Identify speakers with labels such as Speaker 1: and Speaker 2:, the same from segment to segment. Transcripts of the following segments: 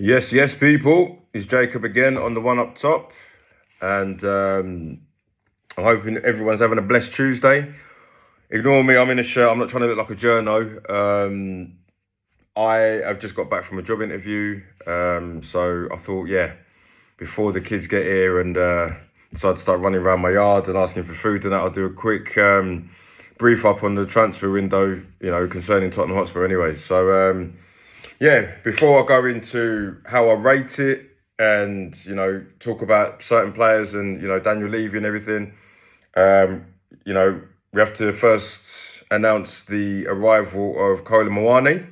Speaker 1: Yes, people. It's Jacob again on the one up top. And I'm hoping everyone's having a blessed Tuesday. Ignore me, I'm in a shirt. I'm not trying to look like a journo. I have just got back from a job interview. So I thought, before the kids get here and decide to start running around my yard and asking for food and that, I'll do a quick brief up on the transfer window, concerning Tottenham Hotspur anyway. So, before I go into how I rate it and, talk about certain players and, Daniel Levy and everything, um, we have to first announce the arrival of KOLO MUANI,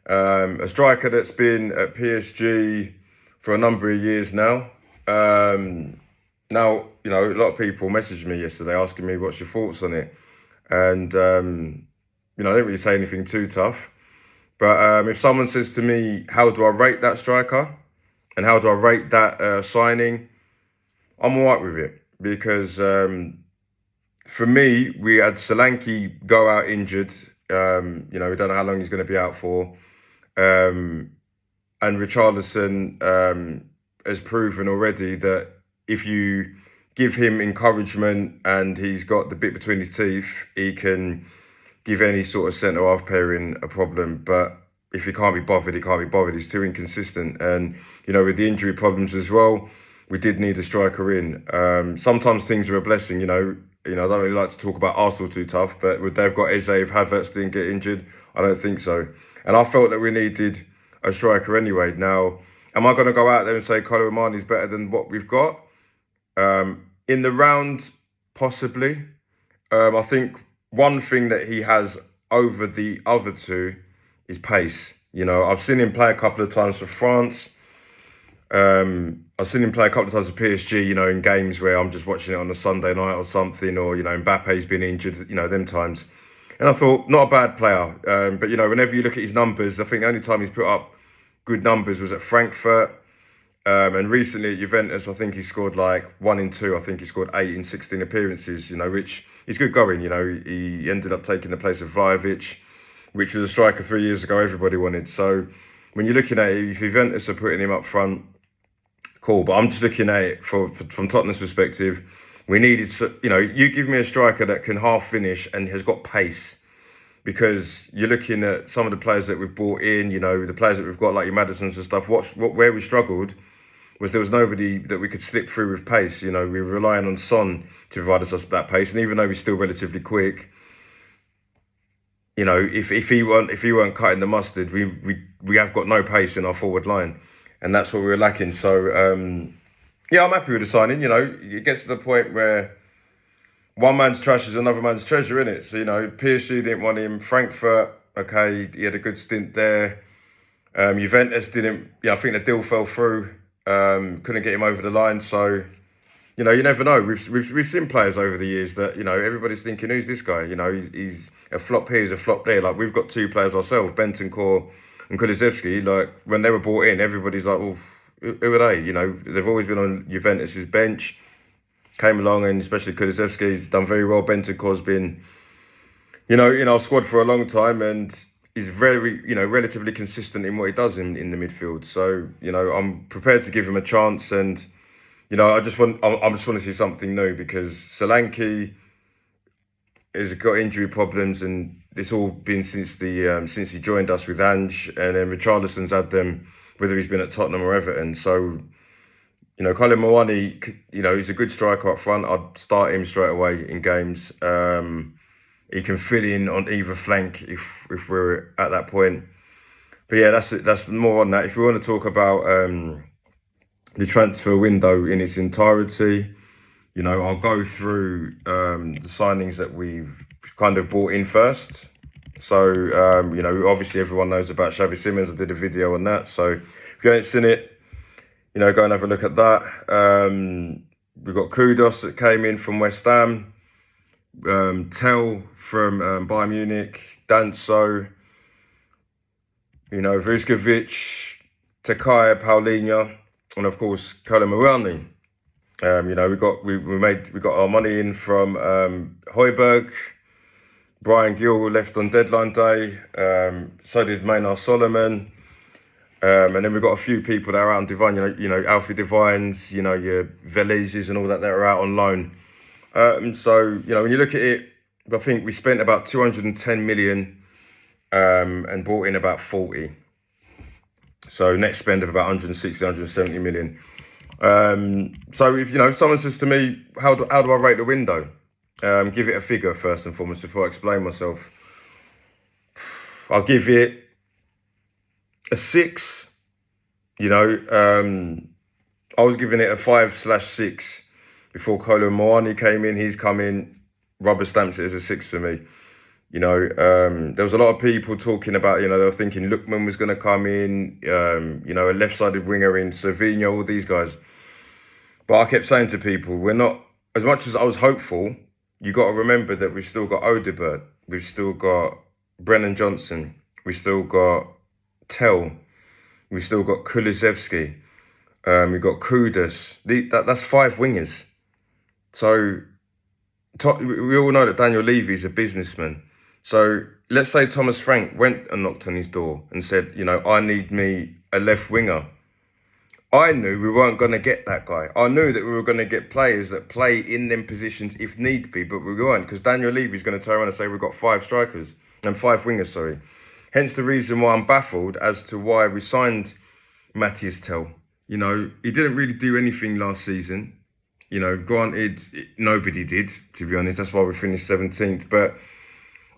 Speaker 1: a striker that's been at PSG for a number of years now. Now, a lot of people messaged me yesterday asking me what's your thoughts on it. And, I didn't really say anything too tough. But if someone says to me, how do I rate that striker and how do I rate that signing, I'm all right with it. Because for me, we had Solanke go out injured. We don't know how long he's going to be out for. And Richarlison has proven already that if you give him encouragement and he's got the bit between his teeth, he can give any sort of centre-half pairing a problem. But if he can't be bothered, he can't be bothered. He's too inconsistent. And, with the injury problems as well, we did need a striker in. Sometimes things are a blessing, I don't really like to talk about Arsenal too tough, but they've got Eze, if Havertz didn't get injured, I don't think so. And I felt that we needed a striker anyway. Now, am I going to go out there and say KOLO MUANI is better than what we've got? In the round, possibly. I think one thing that he has over the other two is pace. I've seen him play a couple of times for France. I've seen him play a couple of times for PSG, in games where I'm just watching it on a Sunday night or something, or, Mbappe's been injured, them times. And I thought, not a bad player. But, whenever you look at his numbers, I think the only time he's put up good numbers was at Frankfurt. And recently at Juventus, I think he scored like 1 in 2. I think he scored 8 in 16 appearances, which is good going. He ended up taking the place of Vlahovic, which was a striker 3 years ago everybody wanted. So when you're looking at it, if Juventus are putting him up front, cool. But I'm just looking at it from Tottenham's perspective. We needed, you give me a striker that can half finish and has got pace. Because you're looking at some of the players that we've brought in, the players that we've got like your Madisons and stuff. Where we struggled was there was nobody that we could slip through with pace. We were relying on Son to provide us that pace, and even though he's still relatively quick, if he weren't cutting the mustard, we have got no pace in our forward line, and that's what we were lacking. So I'm happy with the signing. It gets to the point where one man's trash is another man's treasure, isn't it? So, PSG didn't want him. Frankfurt, okay, he had a good stint there. Juventus didn't, I think the deal fell through. Couldn't get him over the line. So, you never know. We've seen players over the years that, everybody's thinking, who's this guy? He's a flop here, he's a flop there. Like, we've got two players ourselves, Bentancur and Kulusevski. Like, when they were brought in, everybody's like, well, who are they? They've always been on Juventus's bench. Came along, and especially Kulusevski done very well. Bentancur's been, in our squad for a long time, and he's very, relatively consistent in what he does in the midfield. So, I'm prepared to give him a chance, and, I just want to see something new, because Solanke has got injury problems, and it's all been since he joined us with Ange, and then Richarlison's had them, whether he's been at Tottenham or Everton. So, KOLO MUANI, he's a good striker up front. I'd start him straight away in games. He can fill in on either flank if we're at that point. But yeah, that's it. That's more on that. If we want to talk about the transfer window in its entirety, I'll go through the signings that we've kind of brought in first. So, obviously everyone knows about Xavi Simons. I did a video on that. So if you haven't seen it, go and have a look at that. We've got Kudos that came in from West Ham. Tell from Bayern Munich. Danso. Vuskovic, Takaya, Paulinho, and of course KOLO MUANI. We got our money in from Højbjerg. Brian Gill left on deadline day. So did Maynard Solomon. And then we've got a few people that are out on Divine, Alfie Divines, your Velezes and all that are out on loan. So, when you look at it, I think we spent about 210 million and brought in about 40. So net spend of about 160, 170 million. So if someone says to me, how do I rate the window? Give it a figure first and foremost before I explain myself. I'll give it a 6. I was giving it a 5/6 before KOLO MUANI came in. He's come in, rubber stamps it as a 6 for me. There was a lot of people talking about, they were thinking Lookman was going to come in, a left-sided winger in Savinho, all these guys. But I kept saying to people, we're not, as much as I was hopeful, you got to remember that we've still got Odegaard, we've still got Brennan Johnson, we've still got Tell, we've still got Kulusevski, we've got Kudus. That's 5 wingers. So we all know that Daniel Levy is a businessman. So let's say Thomas Frank went and knocked on his door and said, I need me a left winger. I knew we weren't going to get that guy. I knew that we were going to get players that play in them positions if need be, but we weren't, because Daniel Levy's going to turn around and say we've got 5 strikers and 5 wingers, sorry. Hence the reason why I'm baffled as to why we signed Matthias Tell. He didn't really do anything last season. Granted, nobody did, to be honest. That's why we finished 17th. But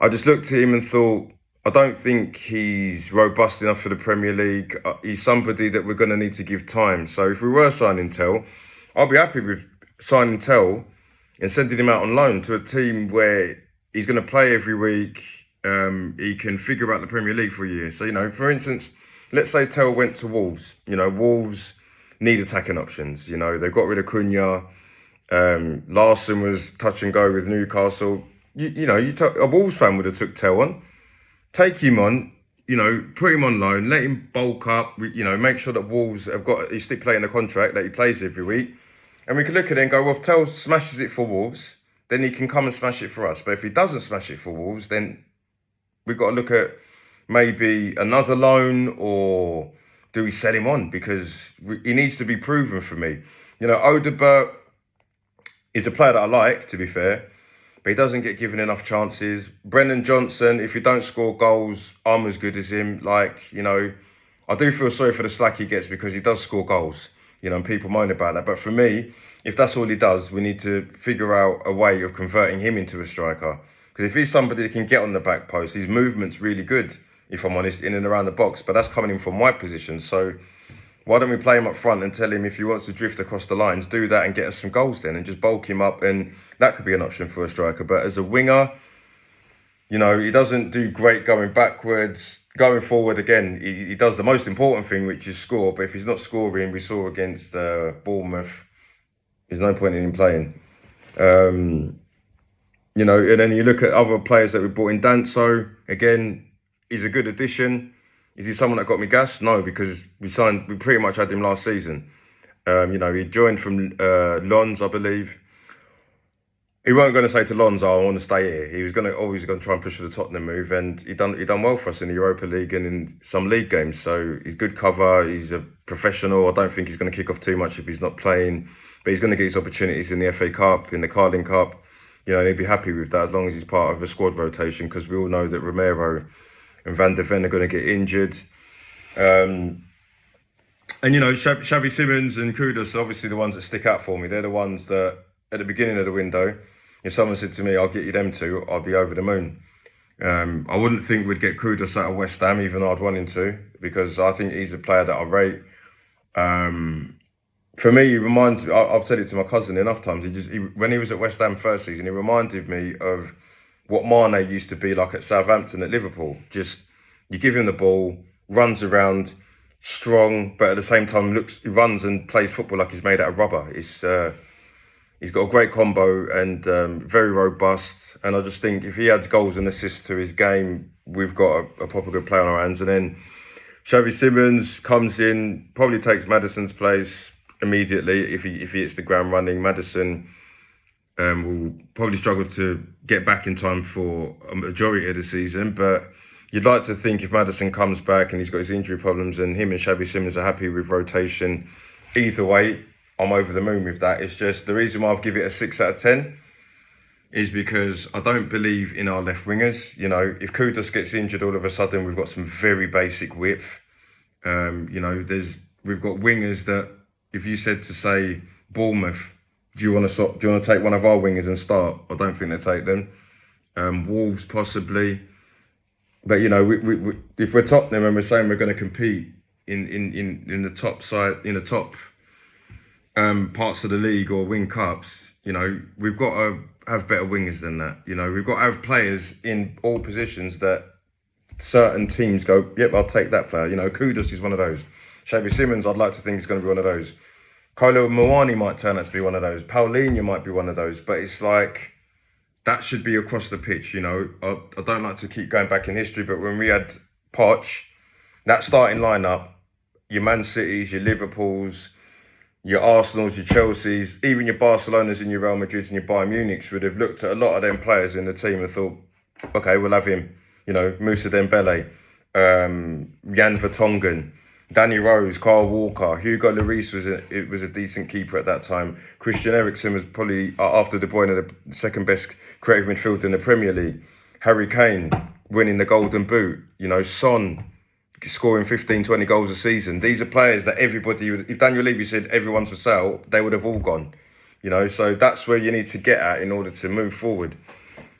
Speaker 1: I just looked at him and thought, I don't think he's robust enough for the Premier League. He's somebody that we're going to need to give time. So if we were signing Tell, I'll be happy with signing Tell and sending him out on loan to a team where he's going to play every week. He can figure out the Premier League for a year. So, for instance, let's say Tell went to Wolves. Wolves need attacking options. They've got rid of Cunha. Larson was touch and go with Newcastle. A Wolves fan would have took Tell on. Take him on, put him on loan, let him bulk up, make sure that Wolves have got, he's stipulating a contract that he plays every week. And we can look at it and go, well, if Tell smashes it for Wolves, then he can come and smash it for us. But if he doesn't smash it for Wolves, then we've got to look at maybe another loan, or do we sell him on? Because he needs to be proven for me. Odegaard is a player that I like, to be fair, but he doesn't get given enough chances. Brennan Johnson, if you don't score goals, I'm as good as him. I do feel sorry for the slack he gets because he does score goals, and people moan about that. But for me, if that's all he does, we need to figure out a way of converting him into a striker. Because if he's somebody that can get on the back post, his movement's really good, if I'm honest, in and around the box. But that's coming in from my position. So why don't we play him up front and tell him if he wants to drift across the lines, do that and get us some goals then, and just bulk him up, and that could be an option for a striker. But as a winger, he doesn't do great going backwards. Going forward, again, he does the most important thing, which is score. But if he's not scoring, we saw against Bournemouth, there's no point in him playing. And then you look at other players that we brought in. Danso, again, he's a good addition. Is he someone that got me gas? No, because we pretty much had him last season. He joined from Lons, I believe. He weren't going to say to Lons, I want to stay here. He was always going to try and push for the Tottenham move, and he done well for us in the Europa League and in some league games. So he's good cover. He's a professional. I don't think he's going to kick off too much if he's not playing, but he's going to get his opportunities in the FA Cup, in the Carling Cup. And he'd be happy with that as long as he's part of a squad rotation, because we all know that Romero and Van der Ven are going to get injured. And Xavi Simons and Kudus are obviously the ones that stick out for me. They're the ones that, at the beginning of the window, if someone said to me, I'll get you them two, I'll be over the moon. I wouldn't think we'd get Kudus out of West Ham, even though I'd want him to, because I think he's a player that I rate. For me, he reminds me, I've said it to my cousin enough times, when he was at West Ham first season, he reminded me of what Mane used to be like at Southampton, at Liverpool. Just, you give him the ball, runs around, strong, but at the same time he runs and plays football like he's made out of rubber. He's got a great combo and very robust. And I just think if he adds goals and assists to his game, we've got a proper good player on our hands. And then Xavi Simons comes in, probably takes Maddison's place immediately if he hits the ground running. Maddison will probably struggle to get back in time for a majority of the season, but you'd like to think if Maddison comes back and he's got his injury problems and him and Shabby Simons are happy with rotation, either way, I'm over the moon with that. It's just the reason why I've given it a 6 out of 10 is because I don't believe in our left wingers. You know, if Kudus gets injured all of a sudden, we've got some very basic width. You know, we've got wingers that if you said to say Bournemouth, do you want to take one of our wingers and start? I don't think they take them. Wolves possibly, but you know, we if we're Tottenham and we're saying we're going to compete in the top side, in the top parts of the league or win cups, you know, we've got to have better wingers than that. You know, we've got to have players in all positions that certain teams go, yep, I'll take that player. You know, Kudus is one of those. Shabby Simons, I'd like to think he's going to be one of those. KOLO MUANI might turn out to be one of those. Paulinho might be one of those. But it's like, that should be across the pitch, you know. I don't like to keep going back in history, but when we had Poch, that starting lineup, your Man Cities, your Liverpools, your Arsenals, your Chelseas, even your Barcelonas and your Real Madrids and your Bayern Munichs would have looked at a lot of them players in the team and thought, okay, we'll have him. You know, Moussa Dembele, Jan Vertonghen, Danny Rose, Carl Walker, Hugo Lloris was a decent keeper at that time. Christian Eriksen was probably, after De Bruyne, the second best creative midfielder in the Premier League. Harry Kane winning the Golden Boot. You know, Son scoring 15, 20 goals a season. These are players that everybody would, if Daniel Levy said everyone's for sale, they would have all gone. You know, so that's where you need to get at in order to move forward.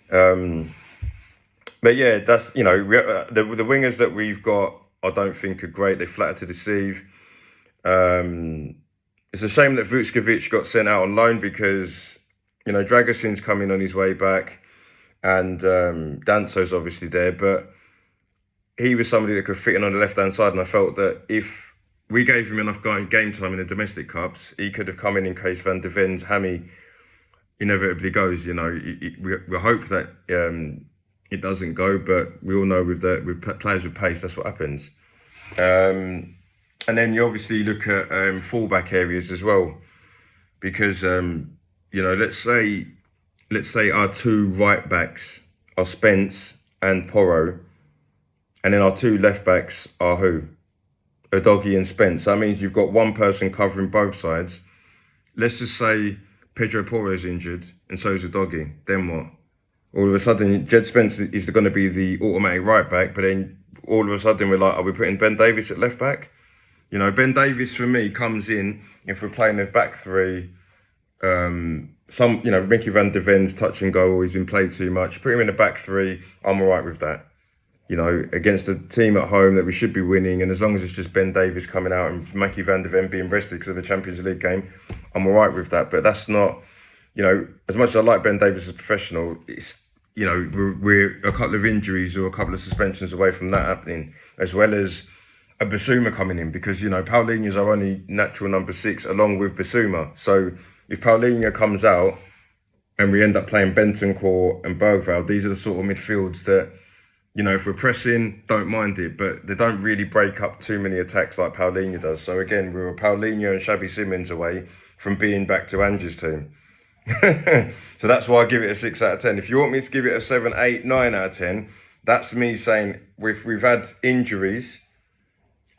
Speaker 1: But yeah, that's, you know, the wingers that we've got, I don't think are great. They flatter to deceive. It's a shame that Vučković got sent out on loan because, you know, Dragusin's coming on his way back and Danso's obviously there, but he was somebody that could fit in on the left-hand side, and I felt that if we gave him enough game time in the domestic cups, he could have come in case Van de Ven's hammy inevitably goes. You know, we hope that it doesn't go, but we all know with players with pace, that's what happens. And then you obviously look at fullback areas as well, because you know, let's say our two right backs are Spence and Porro, and then our two left backs are who? Udogie and Spence. That means you've got one person covering both sides. Let's just say Pedro Porro is injured and so is Udogie. Then what? All of a sudden, Jed Spence is going to be the automatic right back, but then all of a sudden we're like, are we putting Ben Davies at left back? You know, Ben Davies for me comes in if we're playing with back three. You know, Mickey Van de Ven's touch and go, he's been played too much. Put him in the back three, I'm all right with that. You know, against a team at home that we should be winning, and as long as it's just Ben Davies coming out and Mickey Van de Ven being rested because of the Champions League game, I'm all right with that. But that's not, you know, as much as I like Ben Davies as a professional, it's, you know, we're a couple of injuries or a couple of suspensions away from that happening, as well as a Basuma coming in, because, you know, Paulinho's our only natural number 6 along with Basuma. So if Paulinho comes out and we end up playing Bentancur and Bergvall, these are the sort of midfields that, you know, if we're pressing, don't mind it, but they don't really break up too many attacks like Paulinho does. So again, we were Paulinho and Shabby Simons away from being back to Ange's team. So that's why I give it a 6 out of 10. If you want me to give it a 7, 8, 9 out of 10, that's me saying if we've had injuries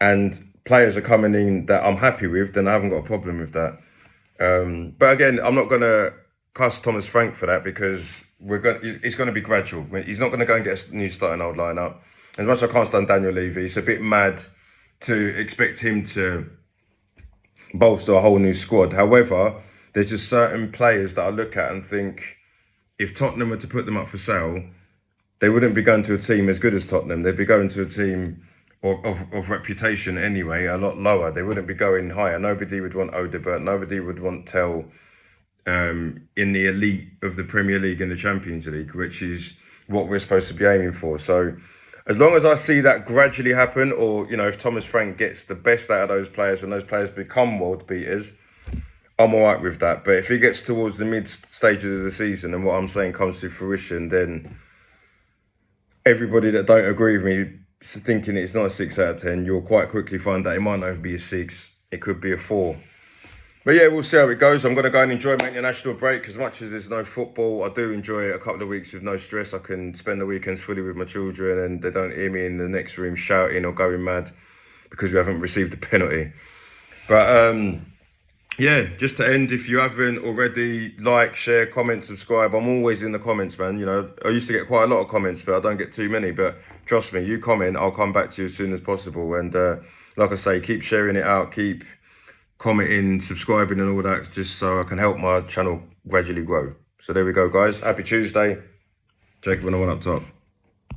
Speaker 1: and players are coming in that I'm happy with, then I haven't got a problem with that. But again, I'm not going to cuss Thomas Frank for that, because it's going to be gradual. He's not going to go and get a new starting old lineup. As much as I can't stand Daniel Levy, it's a bit mad to expect him to bolster a whole new squad. However, there's just certain players that I look at and think, if Tottenham were to put them up for sale, they wouldn't be going to a team as good as Tottenham. They'd be going to a team of reputation anyway, a lot lower. They wouldn't be going higher. Nobody would want Odebert. Nobody would want Tell in the elite of the Premier League and the Champions League, which is what we're supposed to be aiming for. So as long as I see that gradually happen, or, you know, if Thomas Frank gets the best out of those players and those players become world beaters, I'm all right with that. But if he gets towards the mid stages of the season and what I'm saying comes to fruition, then everybody that don't agree with me thinking it's not a 6 out of 10, you'll quite quickly find that it might not even be a 6. It could be a 4. But yeah, we'll see how it goes. I'm going to go and enjoy my international break. As much as there's no football, I do enjoy it. A couple of weeks with no stress. I can spend the weekends fully with my children and they don't hear me in the next room shouting or going mad because we haven't received the penalty. But yeah, just to end, if you haven't already, like, share, comment, subscribe. I'm always in the comments, man. You know, I used to get quite a lot of comments, but I don't get too many. But trust me, you comment, I'll come back to you as soon as possible. And like I say, keep sharing it out, keep commenting, subscribing and all that, just so I can help my channel gradually grow. So there we go, guys. Happy Tuesday. Jacob and I went up top.